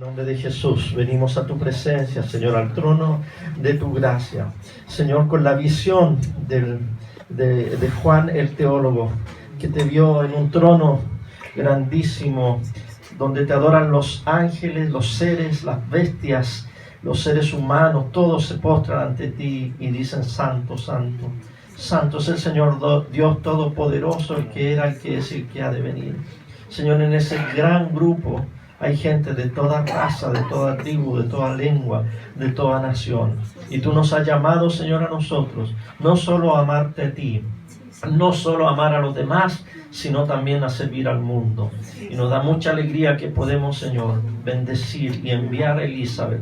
nombre de Jesús, venimos a tu presencia, Señor, al trono de tu gracia. Señor, con la visión de Juan el teólogo, que te vio en un trono grandísimo, donde te adoran los ángeles, los seres, las bestias, los seres humanos, todos se postran ante ti y dicen: Santo, Santo. Santo es el Señor Dios Todopoderoso, el que era, el que es y el que ha de venir. Señor, en ese gran grupo hay gente de toda raza, de toda tribu, de toda lengua, de toda nación. Y tú nos has llamado, Señor, a nosotros, no solo a amarte a ti, no solo a amar a los demás, sino también a servir al mundo. Y nos da mucha alegría que podemos, Señor, bendecir y enviar a Elizabeth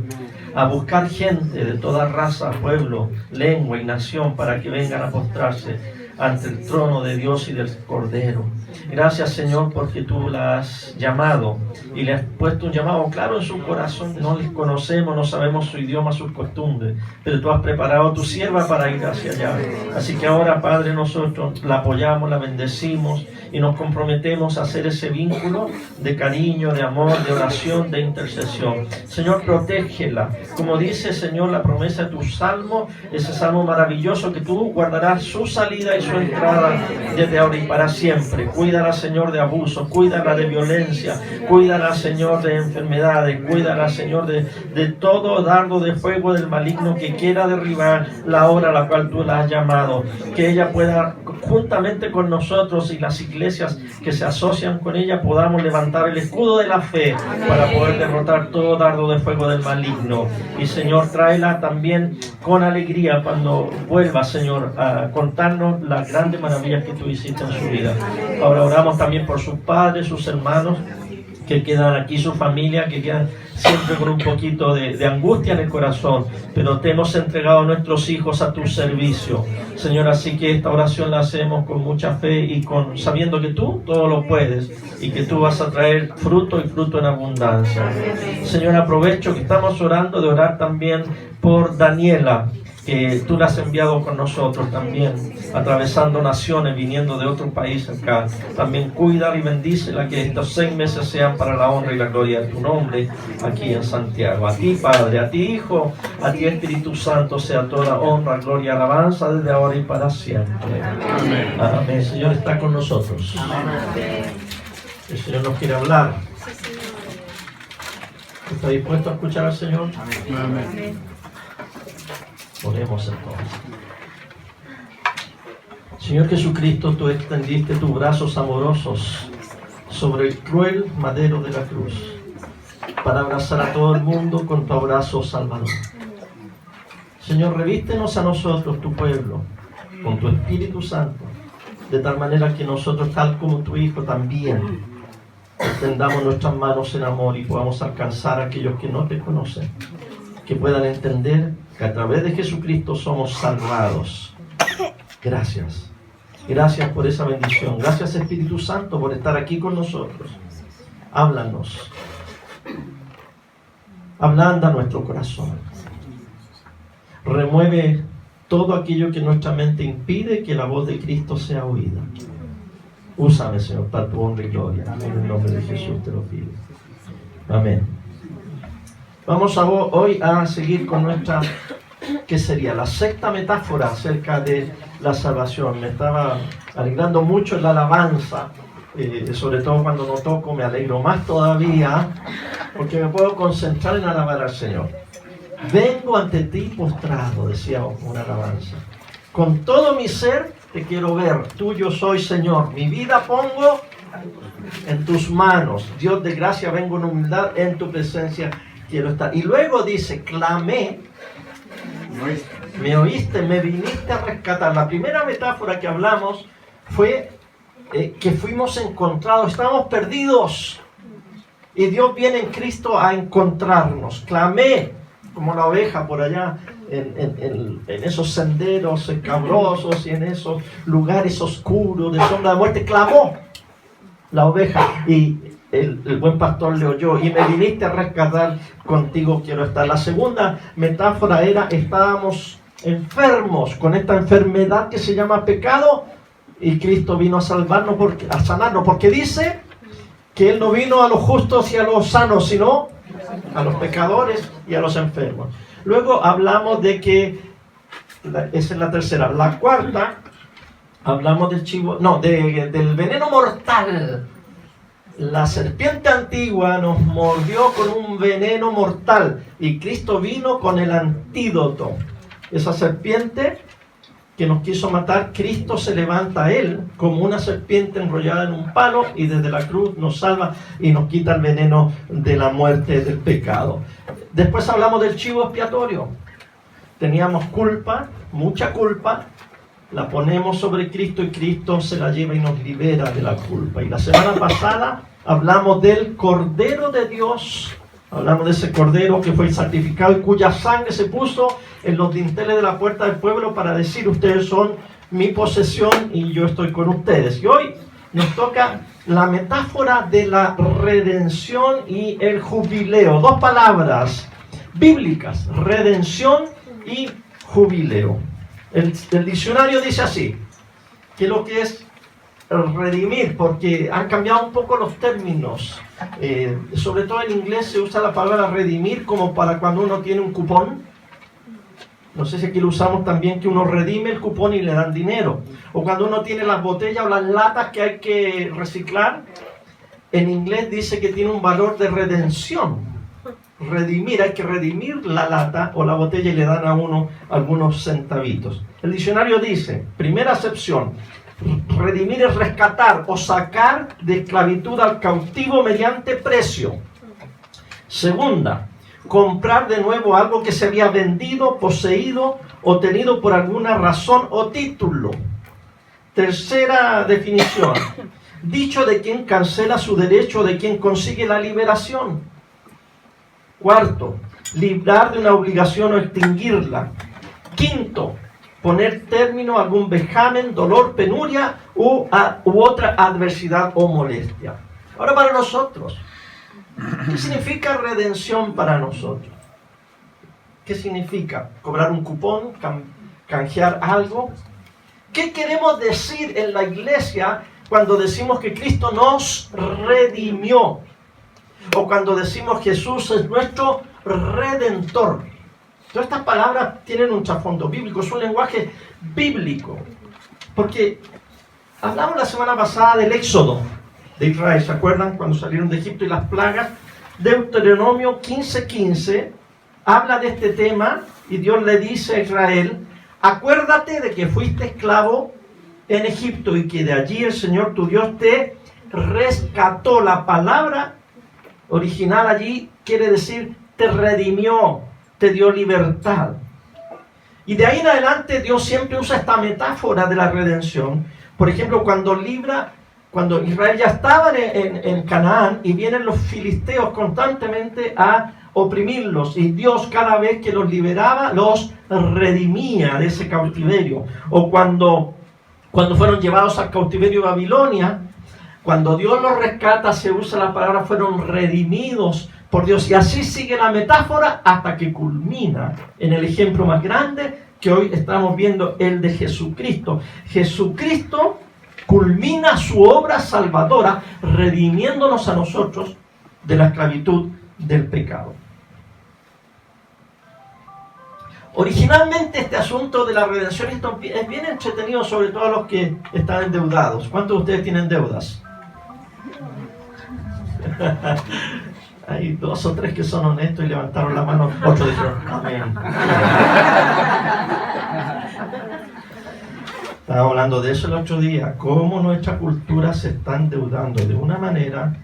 a buscar gente de toda raza, pueblo, lengua y nación para que vengan a postrarse ante el trono de Dios y del Cordero. Gracias, Señor, porque tú la has llamado y le has puesto un llamado claro en su corazón. No les conocemos, no sabemos su idioma, sus costumbres, pero tú has preparado a tu sierva para ir hacia allá. Así que ahora, Padre, nosotros la apoyamos, la bendecimos y nos comprometemos a hacer ese vínculo de cariño, de amor, de oración, de intercesión. Señor, protégela. Como dice, Señor, la promesa de tu salmo, ese salmo maravilloso, que tú guardarás su salida y su entrada desde ahora y para siempre. Cuídala, Señor, de abuso, cuídala de violencia, cuídala, Señor, de enfermedades, cuídala, Señor, de todo dardo de fuego del maligno que quiera derribar la obra a la cual tú la has llamado. Que ella pueda, juntamente con nosotros y las iglesias que se asocian con ella, podamos levantar el escudo de la fe para poder derrotar todo dardo de fuego del maligno. Y, Señor, tráela también con alegría cuando vuelva, Señor, a contarnos las grandes maravillas que tú hiciste en su vida. Ahora oramos también por sus padres, sus hermanos que quedan aquí, su familia, que quedan siempre con un poquito de angustia en el corazón, pero te hemos entregado a nuestros hijos a tu servicio, Señor. Así que esta oración la hacemos con mucha fe y sabiendo que tú todo lo puedes y que tú vas a traer fruto y fruto en abundancia. Señor, aprovecho que estamos orando, de orar también por Daniela, que tú la has enviado con nosotros también, atravesando naciones, viniendo de otro país acá. También cuídala y bendícela, que estos 6 meses sean para la honra y la gloria de tu nombre aquí en Santiago. A ti, Padre, a ti, Hijo, a ti, Espíritu Santo, sea toda honra, gloria y alabanza desde ahora y para siempre. Amén. Amén. El Señor está con nosotros. Amén. El Señor nos quiere hablar. ¿Está dispuesto a escuchar al Señor? Amén. Oremos entonces. Señor Jesucristo, tú extendiste tus brazos amorosos sobre el cruel madero de la cruz para abrazar a todo el mundo con tu abrazo salvador. Señor, revístenos a nosotros, tu pueblo, con tu Espíritu Santo, de tal manera que nosotros, tal como tu Hijo, también extendamos nuestras manos en amor y podamos alcanzar a aquellos que no te conocen, que puedan entender que a través de Jesucristo somos salvados. Gracias. Gracias por esa bendición. Gracias, Espíritu Santo, por estar aquí con nosotros. Háblanos. Ablanda nuestro corazón. Remueve todo aquello que nuestra mente impide que la voz de Cristo sea oída. Úsame, Señor, para tu honra y gloria. En el nombre de Jesús te lo pido. Amén. Vamos hoy a seguir con nuestra, que sería la sexta metáfora acerca de la salvación. Me estaba alegrando mucho en la alabanza, sobre todo cuando no toco, me alegro más todavía, porque me puedo concentrar en alabar al Señor. Vengo ante ti postrado, decía una alabanza. Con todo mi ser te quiero ver, tuyo soy, Señor. Mi vida pongo en tus manos. Dios de gracia, vengo en humildad, en tu presencia quiero estar. Y luego dice, clamé, me oíste, me viniste a rescatar. La primera metáfora que hablamos fue que fuimos encontrados, estábamos perdidos y Dios viene en Cristo a encontrarnos. Clamé como la oveja por allá en esos senderos escabrosos y en esos lugares oscuros de sombra de muerte. Clamó la oveja y el buen pastor le oyó, y me viniste a rescatar, contigo quiero estar. La segunda metáfora era, estábamos enfermos con esta enfermedad que se llama pecado, y Cristo vino a salvarnos, a sanarnos, porque dice que Él no vino a los justos y a los sanos, sino a los pecadores y a los enfermos. Luego hablamos de que, esa es la tercera. La cuarta, hablamos del chivo, no, del veneno mortal. La serpiente antigua nos mordió con un veneno mortal y Cristo vino con el antídoto. Esa serpiente que nos quiso matar, Cristo se levanta a él como una serpiente enrollada en un palo y desde la cruz nos salva y nos quita el veneno de la muerte, del pecado. Después hablamos del chivo expiatorio. Teníamos culpa, mucha culpa, la ponemos sobre Cristo y Cristo se la lleva y nos libera de la culpa. Y la semana pasada hablamos del Cordero de Dios. Hablamos de ese Cordero que fue sacrificado y cuya sangre se puso en los dinteles de la puerta del pueblo para decir: ustedes son mi posesión y yo estoy con ustedes. Y hoy nos toca la metáfora de la redención y el jubileo. Dos palabras bíblicas: redención y jubileo. El diccionario dice así, que lo que es redimir, porque han cambiado un poco los términos. Sobre todo en inglés se usa la palabra redimir como para cuando uno tiene un cupón. No sé si aquí lo usamos también, que uno redime el cupón y le dan dinero. O cuando uno tiene las botellas o las latas que hay que reciclar, en inglés dice que tiene un valor de redención. Redimir, hay que redimir la lata o la botella y le dan a uno algunos centavitos. El diccionario dice, primera acepción: redimir es rescatar o sacar de esclavitud al cautivo mediante precio. Segunda, comprar de nuevo algo que se había vendido, poseído o tenido por alguna razón o título. Tercera definición: dicho de quien cancela su derecho, de quien consigue la liberación. Cuarto, librar de una obligación o extinguirla. Quinto, poner término a algún vejamen, dolor, penuria u otra adversidad o molestia. Ahora, para nosotros, ¿qué significa redención para nosotros? ¿Qué significa? ¿Cobrar un cupón? ¿Canjear algo? ¿Qué queremos decir en la iglesia cuando decimos que Cristo nos redimió? O cuando decimos Jesús es nuestro redentor. Todas estas palabras tienen un trasfondo bíblico, es un lenguaje bíblico. Porque hablamos la semana pasada del éxodo de Israel, ¿se acuerdan? Cuando salieron de Egipto y las plagas. Deuteronomio 15:15 habla de este tema y Dios le dice a Israel: acuérdate de que fuiste esclavo en Egipto y que de allí el Señor tu Dios te rescató. La palabra original allí quiere decir te redimió, te dio libertad. Y de ahí en adelante Dios siempre usa esta metáfora de la redención. Por ejemplo, cuando Israel ya estaba en Canaán y vienen los filisteos constantemente a oprimirlos, y Dios cada vez que los liberaba los redimía de ese cautiverio. O cuando fueron llevados al cautiverio de Babilonia, cuando Dios los rescata, se usa la palabra fueron redimidos por Dios. Y así sigue la metáfora hasta que culmina en el ejemplo más grande que hoy estamos viendo, el de Jesucristo. Jesucristo culmina su obra salvadora redimiéndonos a nosotros de la esclavitud del pecado. Originalmente este asunto de la redención es bien entretenido, sobre todo a los que están endeudados. ¿Cuántos de ustedes tienen deudas? Hay 2 o 3 que son honestos y levantaron la mano. 8 dijeron amén. Estaba hablando de eso el otro día, cómo nuestra cultura se está endeudando de una manera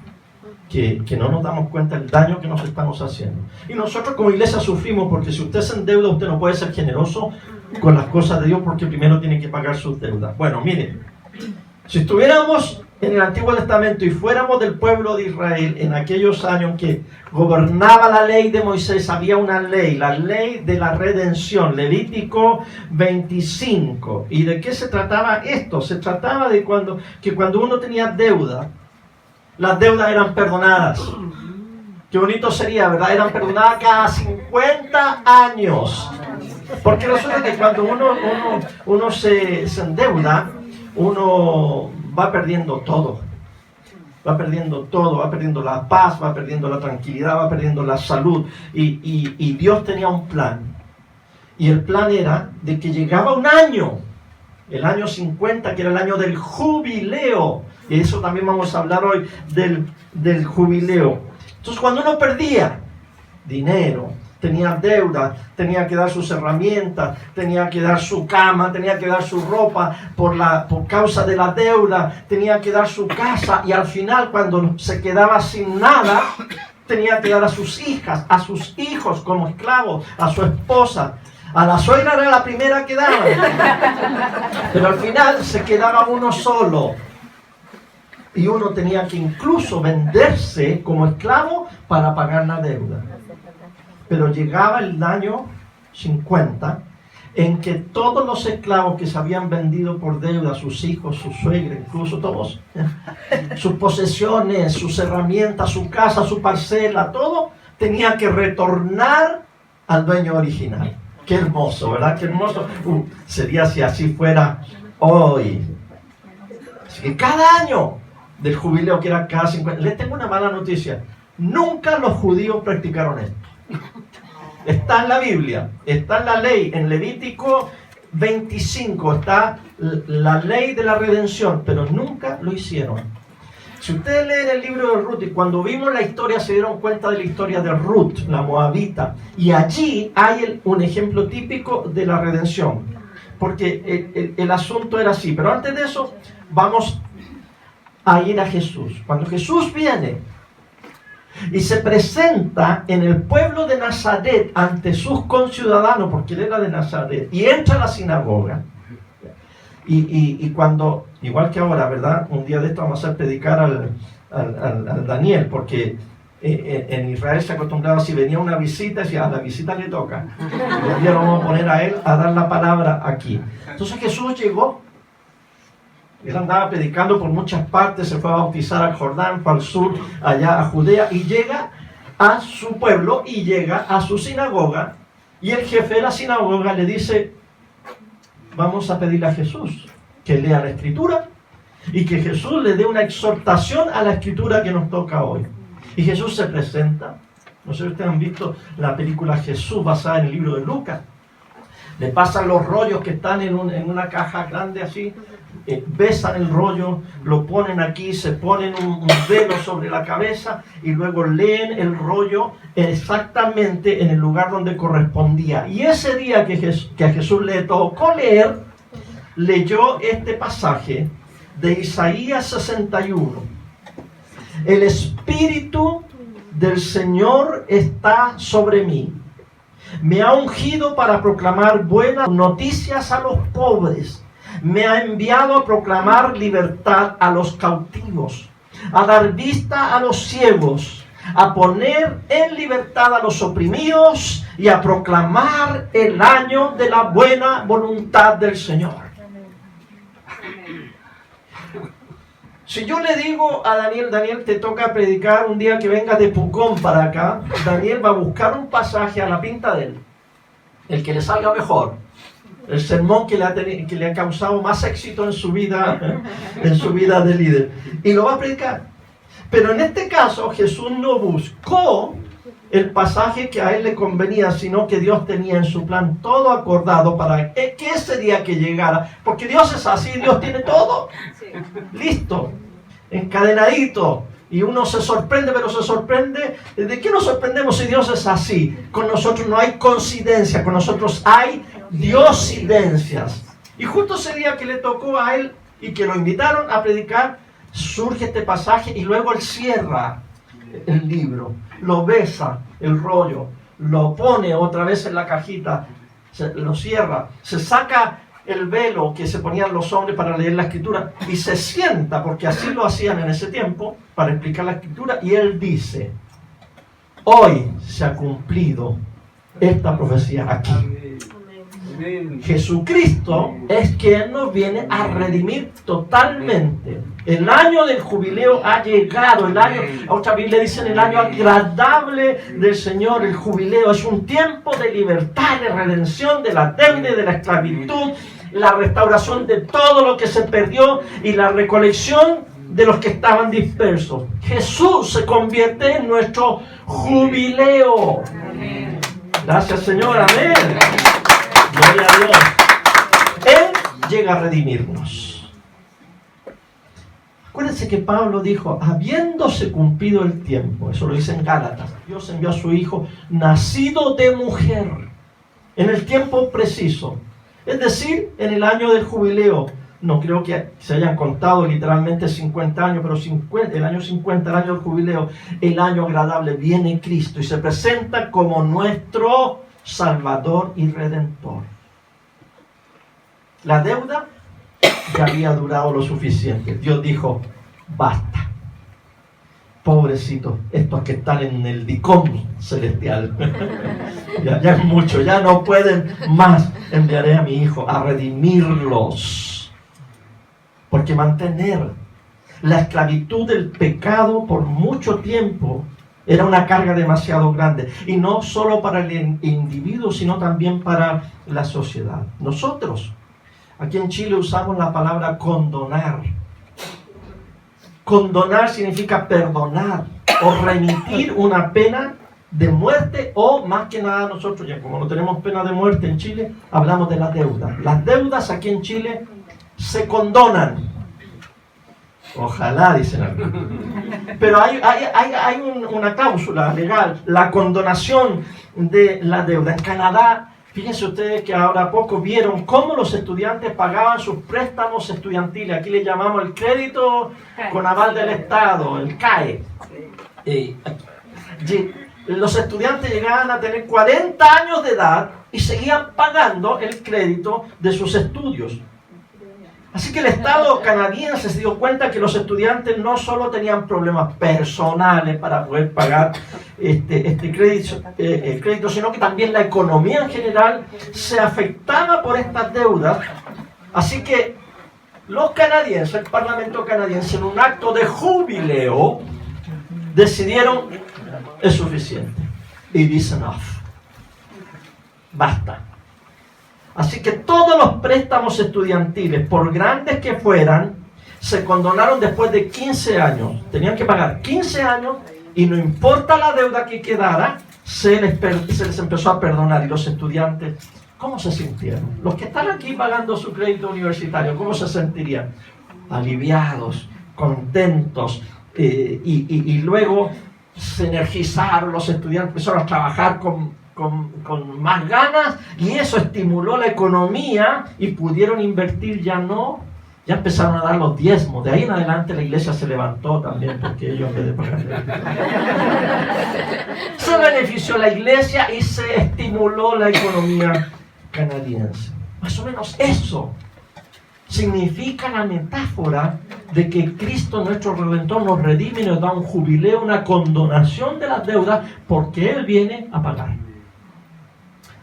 que no nos damos cuenta del daño que nos estamos haciendo. Y nosotros como iglesia sufrimos, porque si usted se endeuda, usted no puede ser generoso con las cosas de Dios, porque primero tiene que pagar sus deudas. Bueno, miren, si estuviéramos en el Antiguo Testamento y fuéramos del pueblo de Israel en aquellos años que gobernaba la ley de Moisés, había una ley, la ley de la redención, Levítico 25. ¿Y de qué se trataba esto? Se trataba de cuando uno tenía deuda, las deudas eran perdonadas. Qué bonito sería, ¿verdad? Eran perdonadas cada 50 años. Porque resulta que cuando uno se endeuda, uno va perdiendo todo. va perdiendo todo, va perdiendo la paz, va perdiendo la tranquilidad, va perdiendo la salud. Y Dios tenía un plan. Y el plan era de que llegaba un año, el año 50, que era el año del jubileo. Y eso también vamos a hablar hoy del jubileo. Entonces, cuando uno perdía dinero, tenía deuda, tenía que dar sus herramientas, tenía que dar su cama, tenía que dar su ropa por causa de la deuda, tenía que dar su casa, y al final, cuando se quedaba sin nada, tenía que dar a sus hijas, a sus hijos como esclavos, a su esposa. A la suegra era la primera que daba, pero al final se quedaba uno solo. Y uno tenía que incluso venderse como esclavo para pagar la deuda. Pero llegaba el año 50, en que todos los esclavos que se habían vendido por deuda, sus hijos, su suegra, incluso todos, sus posesiones, sus herramientas, su casa, su parcela, todo, tenía que retornar al dueño original. Qué hermoso, ¿verdad? Qué hermoso. Sería si así fuera hoy. Así que cada año del jubileo, que era cada 50... Les tengo una mala noticia. Nunca los judíos practicaron esto. Está en la Biblia, está en la ley, en Levítico 25 está la ley de la redención, pero nunca lo hicieron. Si ustedes leen el libro de Ruth, y cuando vimos la historia se dieron cuenta de la historia de Ruth, la moabita, y allí hay un ejemplo típico de la redención, porque el asunto era así. Pero antes de eso vamos a ir a Jesús. Cuando Jesús viene y se presenta en el pueblo de Nazaret ante sus conciudadanos, porque él era de Nazaret, y entra a la sinagoga, y cuando, igual que ahora, ¿verdad? Un día de esto vamos a hacer predicar al Daniel, porque en Israel se acostumbraba, si venía una visita, decía, a la visita le toca. Y un día lo vamos a poner a él a dar la palabra aquí. Entonces Jesús llegó, él andaba predicando por muchas partes, se fue a bautizar al Jordán, fue al sur, allá a Judea, y llega a su pueblo, y llega a su sinagoga, y el jefe de la sinagoga le dice, vamos a pedirle a Jesús que lea la Escritura y que Jesús le dé una exhortación a la Escritura que nos toca hoy. Y Jesús se presenta. No sé si ustedes han visto la película Jesús basada en el libro de Lucas. Le pasan los rollos que están en una caja grande así, besan el rollo, lo ponen aquí, se ponen un velo sobre la cabeza y luego leen el rollo exactamente en el lugar donde correspondía. Y ese día que a Jesús le tocó leer, leyó este pasaje de Isaías 61. El Espíritu del Señor está sobre mí. Me ha ungido para proclamar buenas noticias a los pobres. Me ha enviado a proclamar libertad a los cautivos, a dar vista a los ciegos, a poner en libertad a los oprimidos y a proclamar el año de la buena voluntad del Señor. Si yo le digo a Daniel, Daniel, te toca predicar un día que venga de Pucón para acá, Daniel va a buscar un pasaje a la pinta de él, el que le salga mejor, el sermón que le ha causado más éxito en su vida de líder, y lo va a predicar. Pero en este caso Jesús no buscó el pasaje que a él le convenía, sino que Dios tenía en su plan todo acordado para que ese día que llegara, porque Dios es así, Dios tiene todo listo, encadenadito, y uno se sorprende, pero se sorprende. ¿De qué nos sorprendemos si Dios es así? Con nosotros no hay coincidencia, con nosotros hay diosidencias. Y justo ese día que le tocó a él y que lo invitaron a predicar, surge este pasaje y luego él cierra el libro, lo besa el rollo, lo pone otra vez en la cajita, lo cierra, se saca el velo que se ponían los hombres para leer la Escritura y se sienta, porque así lo hacían en ese tiempo, para explicar la Escritura, y él dice, hoy se ha cumplido esta profecía aquí. Jesucristo es quien nos viene a redimir totalmente. El año del jubileo ha llegado. El año, otra Biblia dice, el año agradable del Señor. El jubileo es un tiempo de libertad, de redención de la deuda y de la esclavitud, la restauración de todo lo que se perdió y la recolección de los que estaban dispersos. Jesús se convierte en nuestro jubileo. Amén. Gracias, Señor. Amén. Gloria a Dios. Él llega a redimirnos. Acuérdense que Pablo dijo, habiéndose cumplido el tiempo, eso lo dice en Gálatas, Dios envió a su Hijo, nacido de mujer, en el tiempo preciso, es decir, en el año del jubileo. No creo que se hayan contado literalmente 50 años, pero el año 50, el año del jubileo, el año agradable, viene Cristo y se presenta como nuestro Salvador y Redentor. La deuda ya había durado lo suficiente. Dios dijo, basta. Pobrecitos, estos que están en el dicom celestial. ya es mucho, ya no pueden más. Enviaré a mi Hijo a redimirlos. Porque mantener la esclavitud del pecado por mucho tiempo era una carga demasiado grande. Y no solo para el individuo, sino también para la sociedad. Nosotros, aquí en Chile, usamos la palabra condonar. Condonar significa perdonar o remitir una pena de muerte, o más que nada nosotros, ya como no tenemos pena de muerte en Chile, hablamos de la deuda. Las deudas aquí en Chile se condonan. Ojalá, dicen algunos. Pero hay una cláusula legal, la condonación de la deuda. En Canadá, fíjense ustedes que ahora poco vieron cómo los estudiantes pagaban sus préstamos estudiantiles. Aquí le llamamos el crédito con aval del Estado, el CAE. Los estudiantes llegaban a tener 40 años de edad y seguían pagando el crédito de sus estudios. Así que el Estado canadiense se dio cuenta que los estudiantes no solo tenían problemas personales para poder pagar este crédito, sino que también la economía en general se afectaba por estas deudas. Así que los canadienses, el Parlamento canadiense, en un acto de jubileo, decidieron, es suficiente. It is enough. Basta. Así que todos los préstamos estudiantiles, por grandes que fueran, se condonaron después de 15 años. Tenían que pagar 15 años y no importa la deuda que quedara, se les empezó a perdonar. Y los estudiantes, ¿cómo se sintieron? Los que están aquí pagando su crédito universitario, ¿cómo se sentirían? Aliviados, contentos, y luego se energizaron los estudiantes, empezaron a trabajar con más ganas, y eso estimuló la economía y pudieron invertir. Ya empezaron a dar los diezmos. De ahí en adelante la iglesia se levantó también, porque ellos en vez de pagar se benefició la iglesia y se estimuló la economía canadiense. Más o menos eso significa la metáfora de que Cristo, nuestro Redentor, nos redime y nos da un jubileo, una condonación de las deudas, porque Él viene a pagar.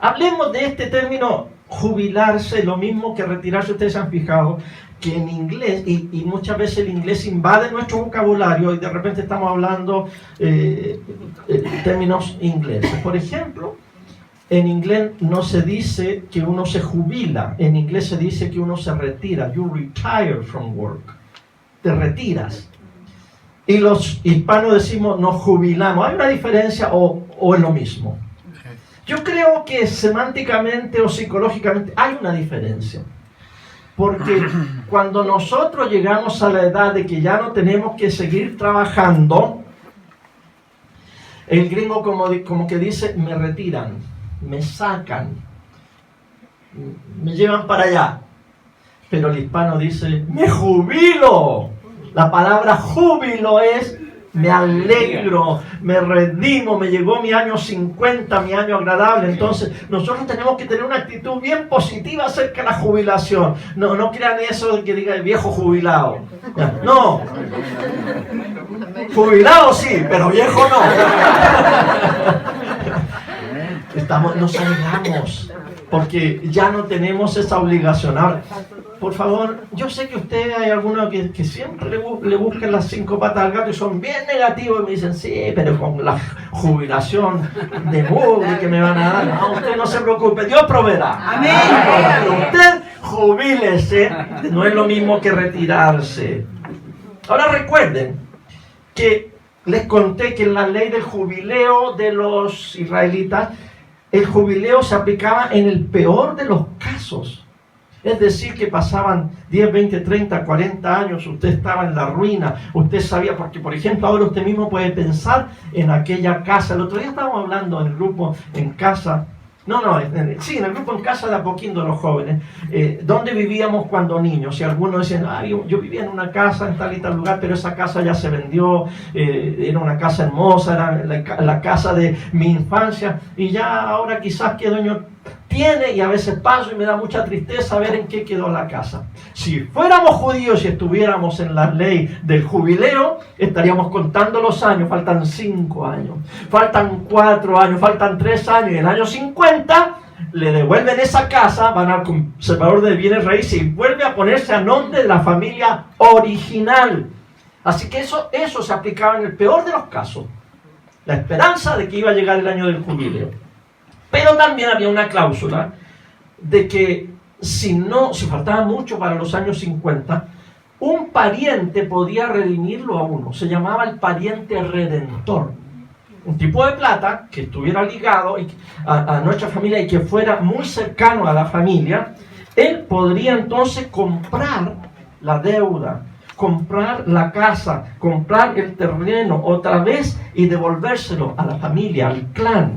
Hablemos de este término jubilarse, lo mismo que retirarse. Ustedes se han fijado que en inglés, y muchas veces el inglés invade nuestro vocabulario y de repente estamos hablando términos ingleses. Por ejemplo, en inglés no se dice que uno se jubila, en inglés se dice que uno se retira. You retire from work. Te retiras. Y los hispanos decimos nos jubilamos. ¿Hay una diferencia o es lo mismo? Yo creo que semánticamente o psicológicamente hay una diferencia. Porque cuando nosotros llegamos a la edad de que ya no tenemos que seguir trabajando, el gringo como que dice, me retiran, me sacan, me llevan para allá. Pero el hispano dice, me jubilo. La palabra júbilo es me alegro, me redimo, me llegó mi año 50, mi año agradable. Entonces nosotros tenemos que tener una actitud bien positiva acerca de la jubilación. No crean eso de que diga el viejo jubilado. No, jubilado sí, pero viejo no. Nos alegramos porque ya no tenemos esa obligación. Ahora, por favor, yo sé que ustedes hay algunos que siempre le buscan las 5 patas al gato y son bien negativos y me dicen, sí, pero con la jubilación de Google que me van a dar. No, usted no se preocupe, Dios proveerá. Amén. Pero usted jubílese, no es lo mismo que retirarse. Ahora recuerden que les conté que en la ley del jubileo de los israelitas, el jubileo se aplicaba en el peor de los casos. Es decir, que pasaban 10, 20, 30, 40 años, usted estaba en la ruina, usted sabía, porque por ejemplo ahora usted mismo puede pensar en aquella casa. El otro día estábamos hablando en el grupo en casa, en el grupo en casa de Apoquindo, los jóvenes, donde vivíamos cuando niños. Y algunos decían, yo vivía en una casa en tal y tal lugar, pero esa casa ya se vendió, era una casa hermosa, era la casa de mi infancia, y ya ahora quizás qué dueño tiene, y a veces paso y me da mucha tristeza ver en qué quedó la casa. Si fuéramos judíos y estuviéramos en la ley del jubileo, estaríamos contando los años. Faltan 5 años, faltan 4 años, faltan 3 años, y en el año 50 le devuelven esa casa, van al conservador de bienes raíces y vuelve a ponerse a nombre de la familia original. Así que eso se aplicaba en el peor de los casos, la esperanza de que iba a llegar el año del jubileo. Pero también había una cláusula de que si faltaba mucho para los años 50, un pariente podía redimirlo a uno. Se llamaba el pariente redentor. Un tipo de plata que estuviera ligado a nuestra familia y que fuera muy cercano a la familia. Él podría entonces comprar la deuda, comprar la casa, comprar el terreno otra vez y devolvérselo a la familia, al clan.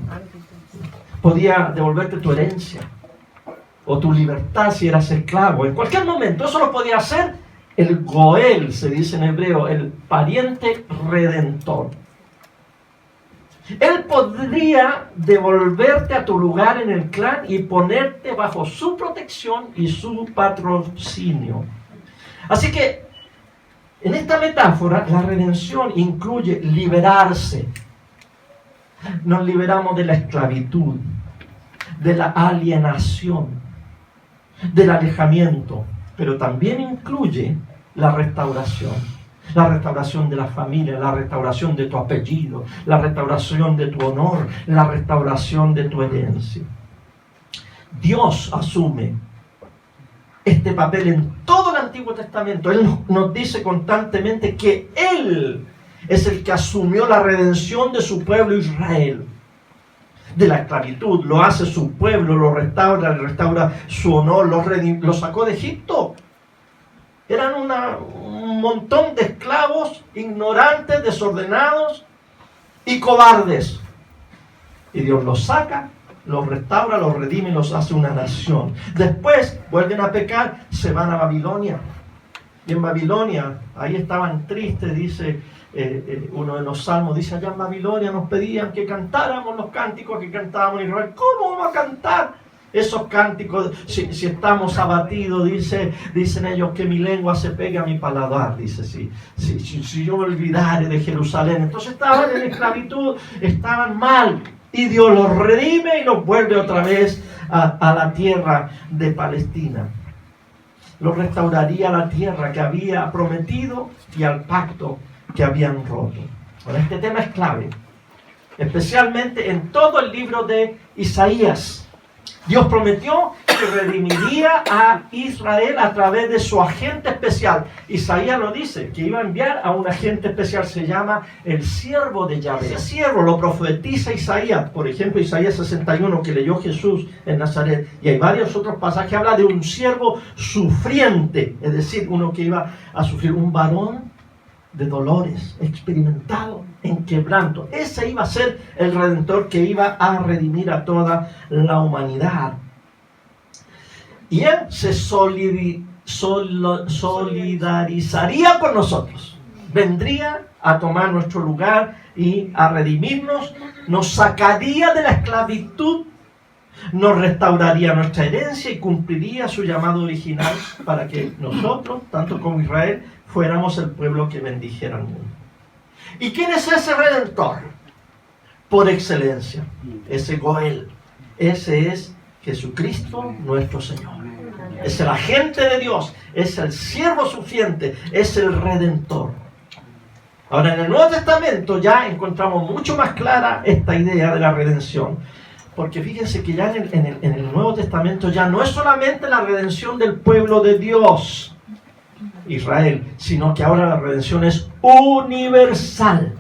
Podía devolverte tu herencia o tu libertad si eras esclavo. En cualquier momento eso lo podía hacer el Goel, se dice en hebreo, el pariente redentor. Él podría devolverte a tu lugar en el clan y ponerte bajo su protección y su patrocinio. Así que en esta metáfora la redención incluye liberarse. Nos liberamos de la esclavitud, de la alienación, del alejamiento, pero también incluye la restauración de la familia, la restauración de tu apellido, la restauración de tu honor, la restauración de tu herencia. Dios asume este papel en todo el Antiguo Testamento. Él nos dice constantemente que Él es el que asumió la redención de su pueblo Israel. De la esclavitud, lo hace su pueblo, lo restaura, le restaura su honor, lo sacó de Egipto. Eran un montón de esclavos ignorantes, desordenados y cobardes. Y Dios los saca, los restaura, los redime y los hace una nación. Después vuelven a pecar, se van a Babilonia. Y en Babilonia, ahí estaban tristes, dice uno de los salmos, dice, allá en Babilonia nos pedían que cantáramos los cánticos que cantábamos en Israel. ¿Cómo vamos a cantar esos cánticos si estamos abatidos? Dicen ellos que mi lengua se pega a mi paladar. Dice, si yo me olvidare de Jerusalén. Entonces estaban en esclavitud, estaban mal. Y Dios los redime y los vuelve otra vez a la tierra de Palestina. Los restauraría a la tierra que había prometido y al pacto que habían roto. Ahora, este tema es clave, especialmente en todo el libro de Isaías. Dios prometió que redimiría a Israel a través de su agente especial. Isaías lo dice, que iba a enviar a un agente especial, se llama el siervo de Yahvé. Ese siervo lo profetiza Isaías, por ejemplo Isaías 61 que leyó Jesús en Nazaret, y hay varios otros pasajes que habla de un siervo sufriente, es decir, uno que iba a sufrir, un varón de dolores, experimentado en quebranto. Ese iba a ser el Redentor que iba a redimir a toda la humanidad. Y Él se solidarizaría con nosotros. Vendría a tomar nuestro lugar y a redimirnos. Nos sacaría de la esclavitud. Nos restauraría nuestra herencia y cumpliría su llamado original para que nosotros, tanto como Israel, fuéramos el pueblo que bendijera al mundo. ¿Y quién es ese Redentor? Por excelencia, ese Goel. Ese es Jesucristo nuestro Señor. Es el agente de Dios, es el siervo sufriente, es el Redentor. Ahora, en el Nuevo Testamento ya encontramos mucho más clara esta idea de la redención. Porque fíjense que ya en el Nuevo Testamento ya no es solamente la redención del pueblo de Dios, Israel, sino que ahora la redención es universal.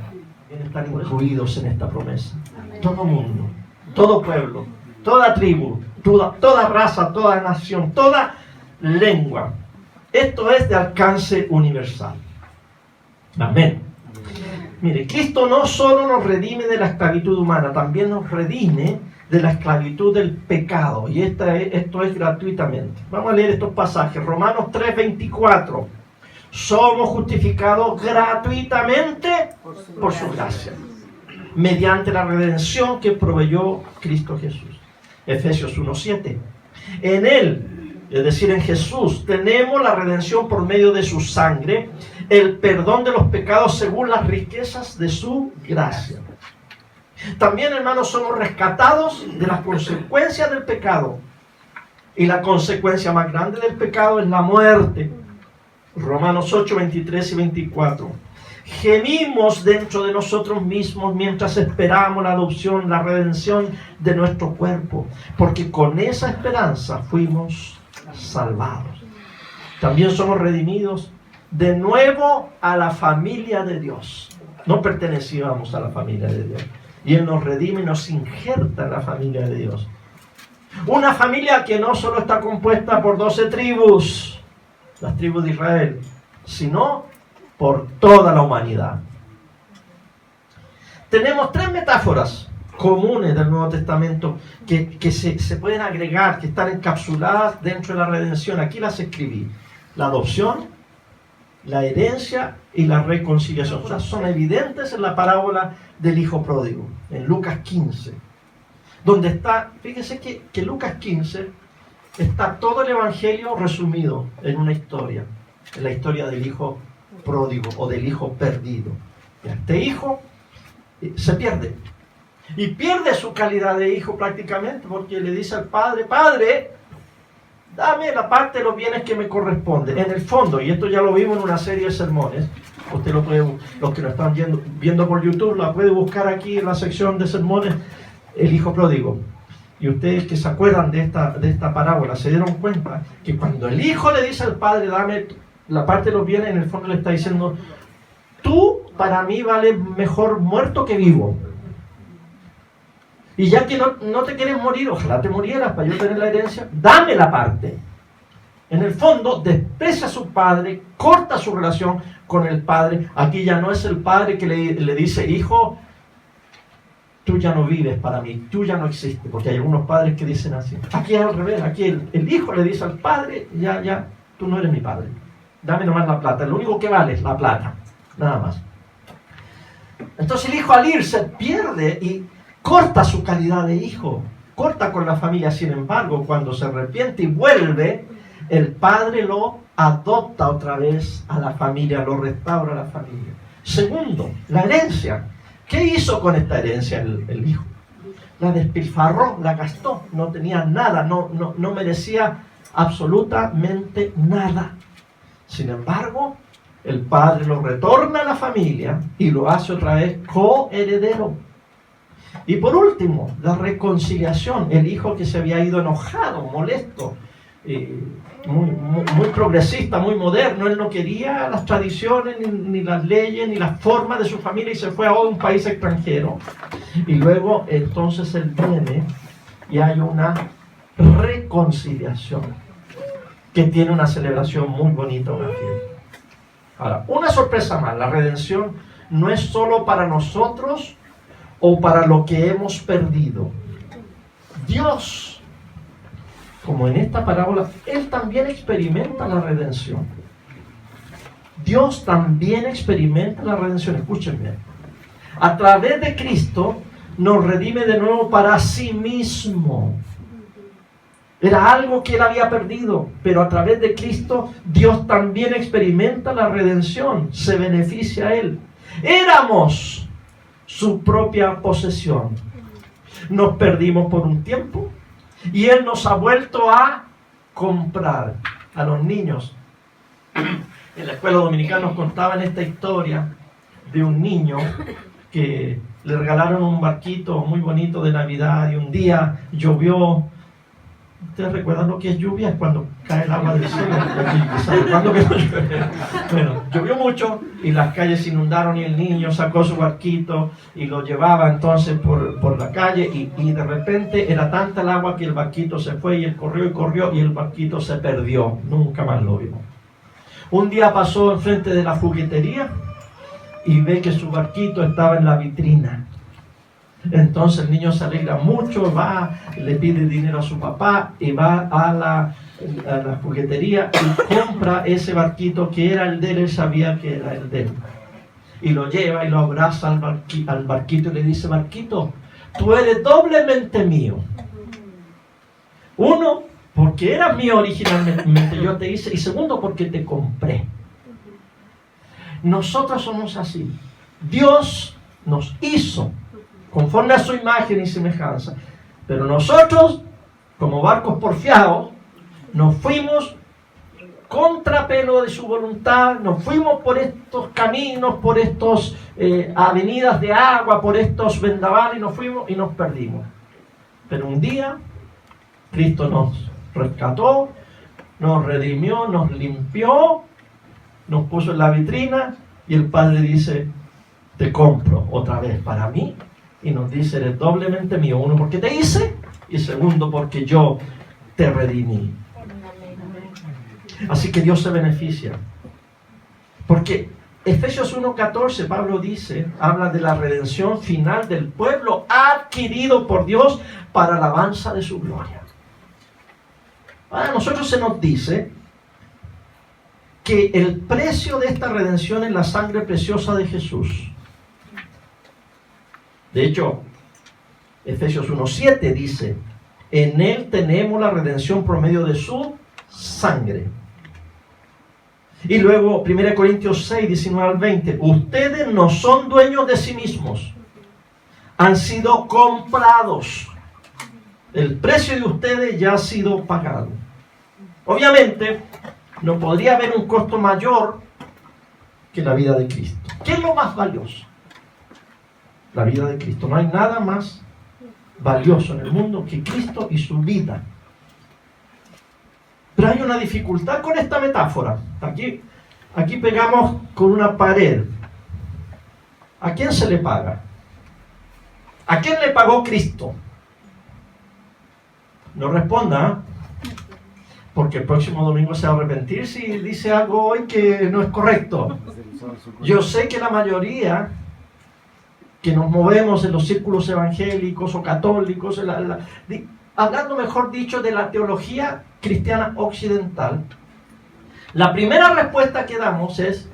Están incluidos en esta promesa. Todo mundo, todo pueblo, toda tribu, toda raza, toda nación, toda lengua. Esto es de alcance universal. Amén. Mire, Cristo no solo nos redime de la esclavitud humana, también nos redime de la esclavitud del pecado. Y esto es gratuitamente. Vamos a leer estos pasajes. Romanos 3:24. Somos justificados gratuitamente por su gracia, mediante la redención que proveyó Cristo Jesús. Efesios 1:7. En Él, es decir, en Jesús, tenemos la redención por medio de su sangre, el perdón de los pecados según las riquezas de su gracia. También, hermanos, somos rescatados de las consecuencias del pecado. Y la consecuencia más grande del pecado es la muerte. Romanos 8:23 y 24. Gemimos dentro de nosotros mismos mientras esperamos la adopción, la redención de nuestro cuerpo, porque con esa esperanza fuimos salvados. También somos redimidos de nuevo a la familia de Dios. No pertenecíamos a la familia de Dios. Y Él nos redime y nos injerta en la familia de Dios. Una familia que no solo está compuesta por 12 tribus, las tribus de Israel, sino por toda la humanidad. Tenemos 3 metáforas comunes del Nuevo Testamento que se pueden agregar, que están encapsuladas dentro de la redención. Aquí las escribí. La adopción, la herencia y la reconciliación. O sea, son evidentes en la parábola del hijo pródigo, en Lucas 15. Donde está, fíjese que Lucas 15 está todo el evangelio resumido en una historia. En la historia del hijo pródigo o del hijo perdido. Este hijo se pierde. Y pierde su calidad de hijo prácticamente porque le dice al padre: Padre, dame la parte de los bienes que me corresponde. En el fondo, y esto ya lo vimos en una serie de sermones, usted lo puede, los que lo están viendo por YouTube, la puede buscar aquí en la sección de sermones, el hijo pródigo. Y ustedes que se acuerdan de esta parábola, se dieron cuenta que cuando el hijo le dice al padre: dame la parte de los bienes, en el fondo le está diciendo: tú para mí vales mejor muerto que vivo. Y ya que no te quieres morir, ojalá te murieras para yo tener la herencia, dame la parte. En el fondo, desprecia a su padre, corta su relación con el padre. Aquí ya no es el padre que le dice: hijo, tú ya no vives para mí, tú ya no existes, porque hay algunos padres que dicen así. Aquí es al revés, aquí el hijo le dice al padre: ya, tú no eres mi padre, dame nomás la plata, lo único que vale es la plata, nada más. Entonces el hijo, al irse, pierde y corta su calidad de hijo, corta con la familia. Sin embargo, cuando se arrepiente y vuelve, el padre lo adopta otra vez a la familia, lo restaura a la familia. Segundo, la herencia. ¿Qué hizo con esta herencia el hijo? La despilfarró, la gastó, no tenía nada, no merecía absolutamente nada. Sin embargo, el padre lo retorna a la familia y lo hace otra vez coheredero. Y por último, la reconciliación. El hijo que se había ido enojado, molesto, muy progresista, muy moderno, él no quería las tradiciones, ni las leyes, ni las formas de su familia, y se fue a un país extranjero. Y luego entonces él viene y hay una reconciliación que tiene una celebración muy bonita, una fiesta. Ahora, una sorpresa más: la redención no es solo para nosotros o para lo que hemos perdido. Dios, como en esta parábola, Él también experimenta la redención. Dios también experimenta la redención. Escúchenme. A través de Cristo nos redime de nuevo para sí mismo. Era algo que Él había perdido, pero a través de Cristo Dios también experimenta la redención. Se beneficia a Él. Éramos su propia posesión. Nos perdimos por un tiempo y Él nos ha vuelto a comprar. A los niños en la escuela dominical nos contaban esta historia de un niño que le regalaron un barquito muy bonito de Navidad, y un día llovió ¿Ustedes recuerdan lo que es lluvia? Es cuando cae el agua del cielo. ¿Saben cuándo que no llueve? Bueno, llovió mucho y las calles se inundaron y el niño sacó su barquito y lo llevaba entonces por la calle y de repente era tanta el agua que el barquito se fue y él corrió y el barquito se perdió. Nunca más lo vio. Un día pasó enfrente de la juguetería y ve que su barquito estaba en la vitrina. Entonces el niño se alegra mucho, va, le pide dinero a su papá y va a la juguetería y compra ese barquito que era el de él, sabía que era el de él. Y lo lleva y lo abraza al barquito y le dice: barquito, tú eres doblemente mío. Uno, porque eras mío originalmente, yo te hice, y segundo, porque te compré. Nosotros somos así. Dios nos hizo conforme a su imagen y semejanza. Pero nosotros, como barcos porfiados, nos fuimos contra pelo de su voluntad, nos fuimos por estos caminos, por estas avenidas de agua, por estos vendavales, y nos fuimos y nos perdimos. Pero un día, Cristo nos rescató, nos redimió, nos limpió, nos puso en la vitrina, y el Padre dice: te compro otra vez para mí. Y nos dice: eres doblemente mío. Uno, porque te hice, y segundo, porque yo te redimí. Así que Dios se beneficia. Porque Efesios 1:14, Pablo dice, habla de la redención final del pueblo adquirido por Dios para alabanza de su gloria. A nosotros se nos dice que el precio de esta redención es la sangre preciosa de Jesús. De hecho, Efesios 1:7 dice: en Él tenemos la redención por medio de su sangre. Y luego, 1 Corintios 6, 19 al 20, ustedes no son dueños de sí mismos, han sido comprados. El precio de ustedes ya ha sido pagado. Obviamente, no podría haber un costo mayor que la vida de Cristo. ¿Qué es lo más valioso? La vida de Cristo. No hay nada más valioso en el mundo que Cristo y su vida. Pero hay una dificultad con esta metáfora. Aquí pegamos con una pared. ¿A quién se le paga? ¿A quién le pagó Cristo? No responda, porque el próximo domingo se va a arrepentir si dice algo hoy que no es correcto. Yo sé que la mayoría que nos movemos en los círculos evangélicos o católicos, hablando mejor dicho de la teología cristiana occidental, la primera respuesta que damos es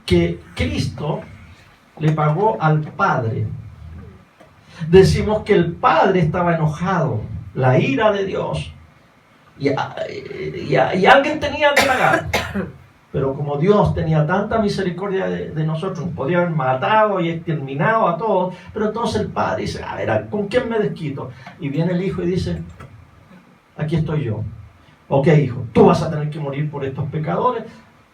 que Cristo le pagó al Padre. Decimos que el Padre estaba enojado, la ira de Dios, y alguien tenía que pagar. Pero como Dios tenía tanta misericordia de nosotros, podía haber matado y exterminado a todos. Pero entonces el Padre dice: a ver, ¿con quién me desquito? Y viene el Hijo y dice: aquí estoy yo. Ok, hijo, tú vas a tener que morir por estos pecadores,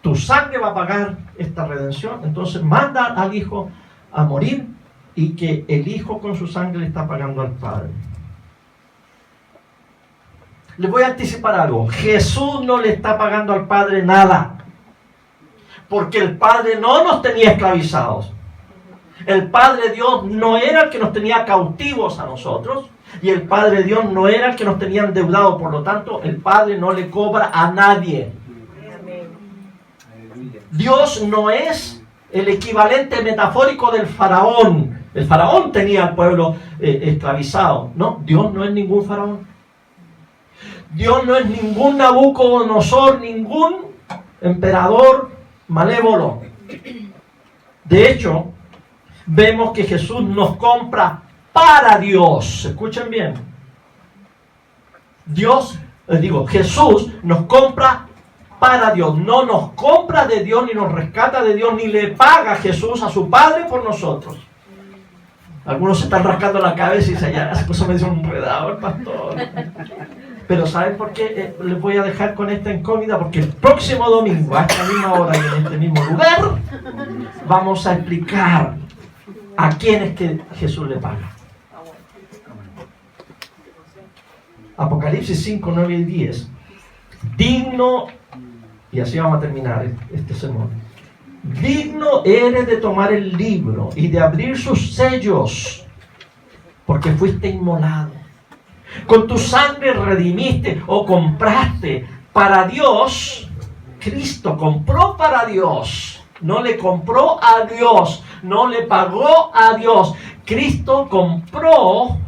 tu sangre va a pagar esta redención. Entonces manda al Hijo a morir, y que el Hijo con su sangre le está pagando al Padre. Les voy a anticipar algo: Jesús no le está pagando al Padre nada, porque el Padre no nos tenía esclavizados. El Padre Dios no era el que nos tenía cautivos a nosotros, y el Padre Dios no era el que nos tenía endeudados. Por lo tanto, el Padre no le cobra a nadie. Dios no es el equivalente metafórico del faraón. El faraón tenía al pueblo esclavizado. No, Dios no es ningún faraón. Dios no es ningún Nabucodonosor, ningún emperador malévolo. De hecho, vemos que Jesús nos compra para Dios. Escuchen bien. Jesús nos compra para Dios. No nos compra de Dios, ni nos rescata de Dios, ni le paga Jesús a su Padre por nosotros. Algunos se están rascando la cabeza y dicen: ya, esa cosa me dio un enredado el pastor. Pero ¿saben por qué les voy a dejar con esta incógnita? Porque el próximo domingo, a esta misma hora y en este mismo lugar, vamos a explicar a quién es que Jesús le paga. Apocalipsis 5, 9 y 10. Digno, y así vamos a terminar este sermón. Digno eres de tomar el libro y de abrir sus sellos, porque fuiste inmolado. Con tu sangre redimiste o compraste para Dios. Cristo compró para Dios. No le compró a Dios, no le pagó a Dios. Cristo compró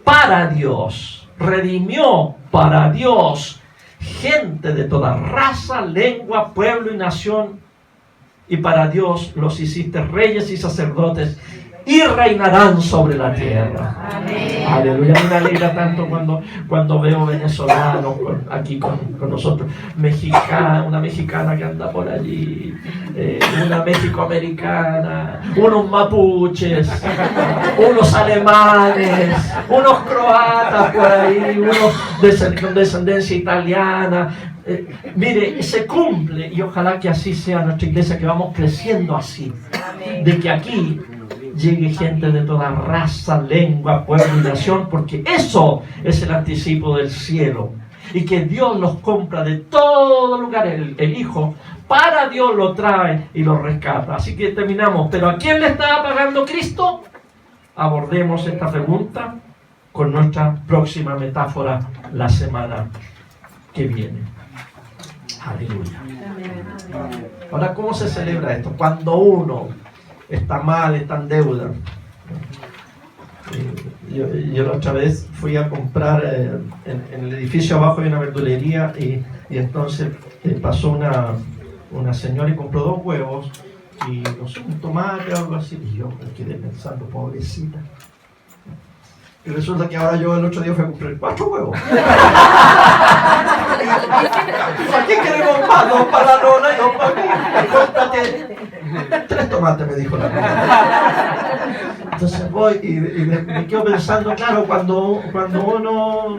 para Dios, redimió para Dios gente de toda raza, lengua, pueblo y nación. Y para Dios los hiciste reyes y sacerdotes y reinarán sobre la tierra. Amén. Aleluya. Me alegra tanto cuando veo venezolanos aquí con nosotros, una mexicana que anda por allí, una mexicoamericana, unos mapuches, unos alemanes, unos croatas por ahí, unos con descendencia italiana. Mire, se cumple, y ojalá que así sea nuestra iglesia, que vamos creciendo así, de que aquí llegue gente de toda raza, lengua, pueblo y nación, porque eso es el anticipo del cielo, y que Dios los compra de todo lugar, el Hijo, para Dios lo trae y lo rescata. Así que terminamos. ¿Pero a quién le está pagando Cristo? Abordemos esta pregunta con nuestra próxima metáfora la semana que viene. Aleluya. Ahora, ¿cómo se celebra esto? Cuando uno está mal, está en deuda. Yo la otra vez fui a comprar en el edificio abajo hay una verdulería y entonces pasó una señora y compró 2 huevos y no sé, un tomate o algo así, y yo me quedé pensando, pobrecita. Y resulta que ahora yo el otro día fui a comprar 4 huevos. ¿Para qué queremos más? 2 para la nona y 2 para mí. Cómprate 3 tomates, me dijo la nona. Entonces voy y me quedo pensando, claro, cuando uno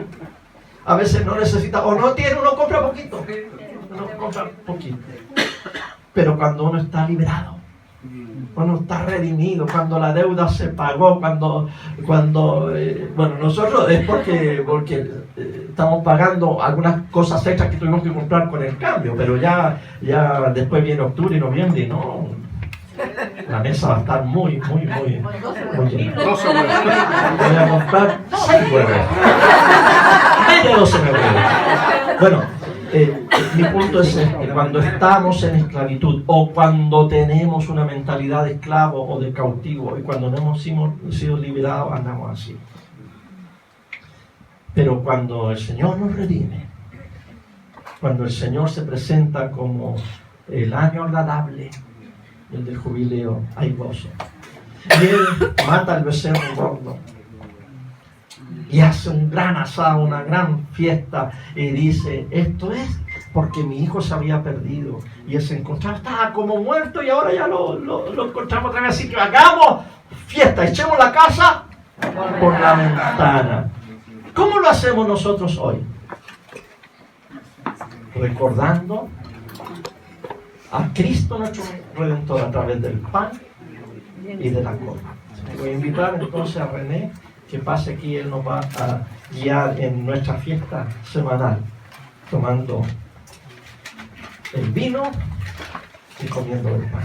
a veces no necesita o no tiene, uno compra poquito. Uno compra poquito. Pero cuando uno está liberado, cuando está redimido, cuando la deuda se pagó, cuando bueno, nosotros es porque estamos pagando algunas cosas extras que tuvimos que comprar con el cambio, pero ya después viene octubre y noviembre y no, la mesa va a estar muy llena. Voy a comprar 6 huevos. Medio 12 huevos. Bueno, mi punto es que cuando estamos en esclavitud o cuando tenemos una mentalidad de esclavo o de cautivo y cuando no hemos sido liberados, andamos así. Pero cuando el Señor nos redime, cuando el Señor se presenta como el año agradable, el del jubileo, hay gozo. Y Él mata al becerro gordo y hace un gran asado, una gran fiesta y dice, esto es porque mi hijo se había perdido y él se encontraba, estaba como muerto y ahora ya lo encontramos otra vez, así que hagamos fiesta, echemos la casa por la ventana. ¿Cómo lo hacemos nosotros hoy? Recordando a Cristo nuestro Redentor a través del pan y de la copa. Voy a invitar entonces a René que pase aquí, él nos va a guiar en nuestra fiesta semanal, tomando el vino y comiendo el pan.